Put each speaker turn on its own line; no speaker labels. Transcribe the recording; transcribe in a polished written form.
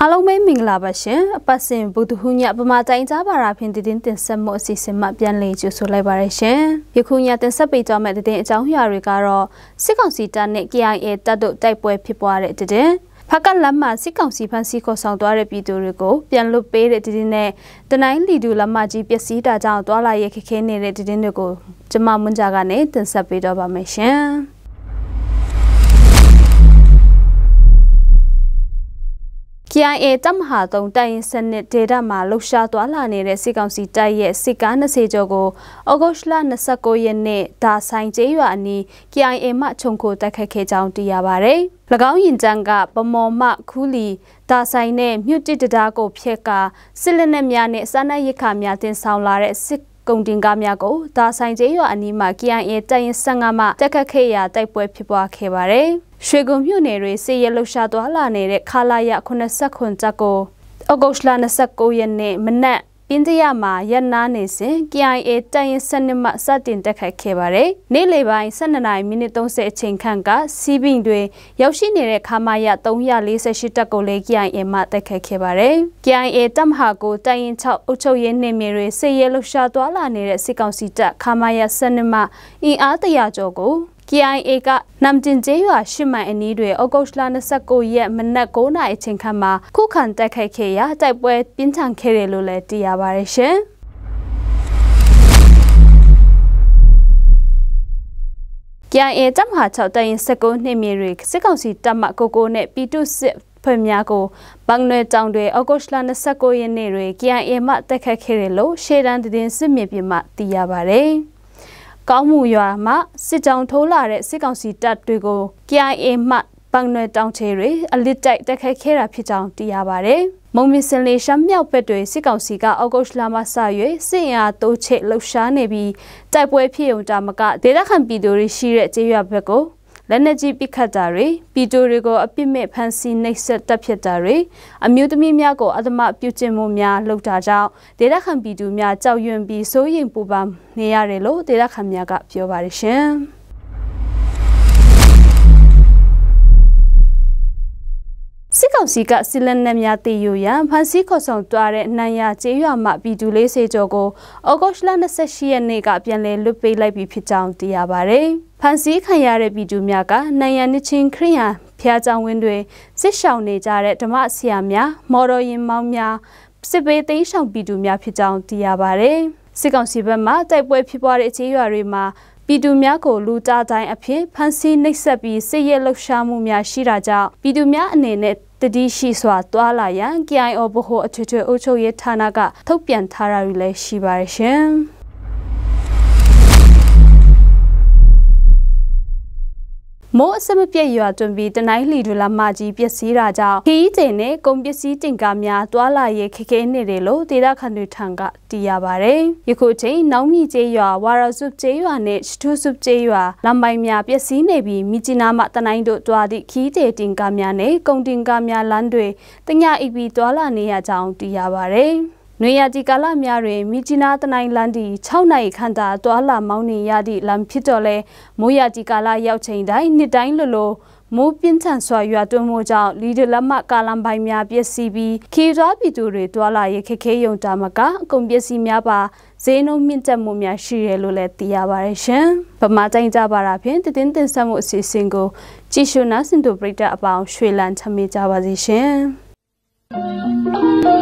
အားလုံးပဲမင်္ဂလာပါရှင်အပတ်စဉ်ဗုဒ္ဓဟူးညပမာတိုင်းကြားပါရာဖြင့်တင်ဆက်မှုအစီအစဉ်မှပြန်လည်ကြိုဆိုလိုက်ပါရရှင်ယခုညတင်ဆက်ပေးကြမယ့်တင်အကြောင်းအရာတွေကတော့စစ်ကောင်စီတပ်နဲ့ KIA တပ်တို့တိုက်ပွဲဖြစ်ပွားတဲ့တင်ဖကလမ်းမှာစစ်ကောင်စီဖမ်းဆီးခေါ်ဆောင်သွားတဲ့ပြည်သူတွေကိုပြန်လွတ်ပေးတဲ့တင်နဲ့တနိုင်းလီဒူလမ်းမကြီးပျက်စီးတာကြောင့်တွာလာရဲခက်ခဲနေတဲ့တင်တွေကိုကျမမွန်ကြကနေတင်ဆက်ပေးတော့ပါမယ်ရှင်KIA တပ်မဟာ3တိုင်စနစ်ဒေတာမှာလှုပ်ရှားသွားလာနေတဲ့စစ်ကောင်စီတပ်ရဲ့စစ်ကား20ကျော်ကိုဩဂုတ်လ29ရက်နေ့ဒါဆိုင်ကျေးရွာအနီး KIA မှခြုံခိုတိုက်ခတ်ခဲ့ကြောင်းသိရပါတယ်။၎င်းရင်ကြံကပမော်မှခူးလီဒါဆိုင်နဲ့မြို့တစ်တရားကိုဖျက်ကစစ်လက်နက်များနဲ့စားနပ်ရိက္ခာများတင်ဆောင်လာတဲ့စစ်ကုန်တင်ကားများကိုဒါဆိုင်ကျေးရွာအနီးမှာ KIA တိုင်15မှတက်ခတ်ခဲ့ရာတိုက်ပွဲဖြစ်ပွားခဲ့ပါတယ်။ရွှေကုံမြို့နယ်တွင်စစ်ရဲလှုပ်ရှားသွားလာနေတဲ့ခလာရ89တပ်ကိုဩဂုတ်လ29ရက်နေ့မနက်ပင်းတရမှာရပ်နားနေစဉ် KIA တိုင်စနစ်မှစတင်တက်ခတ်ခဲ့ပါတယ်။နေ့လယ်ပိုင်း12:30အချိန်ခန့်ကစီးပင်တွင်ရောက်ရှိနေတဲ့ခမာရ348တပ်ကိုလည်း KIA မှတက်ခတ်ခဲ့ပါတယ်။ KIA တပ်မဟာကိုတိုင်6အုပ်ချုပ်ရေးနယ်မြေတွင်စစ်ရဲလှုပ်ရှားသွားလာနေတဲ့စစ်ကောင်စီတပ်ခမာရစနစ်မှအင်အား100ကျော်ကိုKIA ကနမ်တင်ကျေးရွာရှစ်မိုင်အနီးတွင်ဩဂုတ်လ29ရက်မနက်9:00နာရီအချိန်ခန့်မှာခုခံတိုက်ခိုက်ခဲ့ရာတိုက်ပွဲပြင်းထန်ခဲ့တယ်လို့လည်းသိရပါတယ်ရှင်။ KIA တပ်မဟာ6တိုင်19နှစ်မြေတွေစစ်ကောင်စီတပ်မှကိုနဲ့ပြည်သူစစ်ဖွဲ့များကိုဘန်နွေတောင်တွေဩဂုတ်လ29ရက်နေ့တွင် KIA မှတိုက်ခိုက်ခဲ့တယ်လို့ရှေ့တန်းသတင်းစစ်မြေပြင်မှသိရပါတယ်။ကောင်းမှုရွာမှာစစ်ကြောင်းထိုးလာတဲ့စစ်ကောင်စီတပ်တွေကို KIA မှပန်းနွယ်တောင်ချေတွေအလစ်တိုက်တက်ခတ်ခဲ့တာဖြစ်ကြောင်းသိရပါတယ်။မုံမီစင်လေးရှမ်းမြောက်ဘက်တွေစစ်ကောင်စီကဩဂုတ်လမှစ၍စစ်အင်အားတိုးချဲ့လှုပ်ရှားနေပြီးတိုက်ပွဲဖြစ်ုံတာမကဒေသခံပြည်သူတွေရှိတဲ့ကျေးရွာဘက်ကိုလက်နက်ကြီးပစ်ခတ်တာတွေပြည်သူတွေကိုအပြစ်မဲ့ဖမ်းဆီးနှိပ်စက်တပ်ဖြတ်တာတွေအမျိုးသမီးများကိုအသမပြုကျင့်မှုများလုပ်တာကြောင့်ဒေသခံပြည်သူများကြောက်ရွံ့ပြီးစိုးရိမ်ပူပန်နေရတယ်လို့ဒေသခံများကပြောပါတယ်ရှင်။စစ်ကောင်စီကစစ်လက်နက်များတည်ယူရန်ဖမ်းဆီးခေါ်ဆောင်သွားတဲ့နန်ရကျေးရွာမှပြည်သူ40ကျော်ကိုဩဂုတ်လ28ရက်နေ့ကပြန်လည်လွှတ်ပေးလိုက်ပြီးဖြစ်ကြောင်းသိရပါတယ်။ဖမ်းဆီးခံရတဲ့ပြည်သူများကနိုင်ရန်နှစ်ချင်းခရိယာဖျားကြောင်ဝင်းတွေစစ်ရှောင်နေကြတဲ့ဓမ္မဆရာများမော်တော်ယာဉ်မောင်းများစစ်ပေးသိမ်းရှောင်ပြည်သူများဖြစ်ကြောင်းသိရပါတယ်။စစ်ကောင်စီဘက်မှတိုက်ပွဲဖြစ်ပွားတဲ့အခြေရွာတွေမှာပြည်သူများကိုလူသားတိုင်းအဖြစ်ဖမ်းဆီးနှိပ်စက်ပြီးစစ်ရဲလှုပ်ရှားမှုများရှိတာကြောင့်ပြည်သူများအနေနဲ့တတိရှိစွာတွာလာရန် KIO ဘဟုအထွေထွေအုပ်ချုပ်ရေးဌာနကထုတ်ပြန်ထားတာတွေလည်းရှိပါတယ်ရှင်။မိုးအစမပြည့်ရွာသွင်းပြီးတနိုင်းလီဒူလာမကြီးပျက်စီးတာကြောင့်ခီးကျင်းနဲ့ကုန်ပစ္စည်းတင်ကားများတွာလာရဲခက်ခဲနေတယ်လို့ဒေသခံတွေထံကသိရပါတယ်။ယခုချိန်နောင်မီကျေးရွာဝါရစုကျေးရွာနဲ့ရှထူစုကျေးရွာလမ်းပိုင်းများပျက်စီးနေပြီးမြကြီးနားမှတနိုင်းတို့တွာသည့်ခီးကျင်းတင်ကားများနဲ့ကုန်တင်ကားများလမ်းတွေတညအိပ်ပြီးတွာလာနေရကြောင်းသိရပါတယ်။နွေရာသီကာလများတွင်မြကြီးနားတနိုင်းလမ်းတီ6နိုင်ခန့်သာတွာလာမောင်းနေရသည့်လမ်းဖြစ်တော်လဲမိုးရာသီကာလရောက်ချိန်တိုင်းနှစ်တိုင်းလိုမိုးပြင်းထန်စွာရွာသွန်းမှုကြောင့်လီဒလမကာလမ်ပိုင်းများပျက်စီးပြီးခီးသွားပြည်သူတွေတွာလာရခက်ခဲရုံတာမကအကုန်ပစ္စည်းများပါဈေးနှုန်းမြင့်တက်မှုများရှိရလို့လည်းသိရပါတယ်ရှင်။ဗမာတိုင်းကြပါတာဖြင့်တင်ဆက်မှုအစီအစဉ်ကိုကြည့်ရှုနားဆင်သူပရိသတ်အပေါင်းရွှေလန်းချမေးကြပါစေရှင်။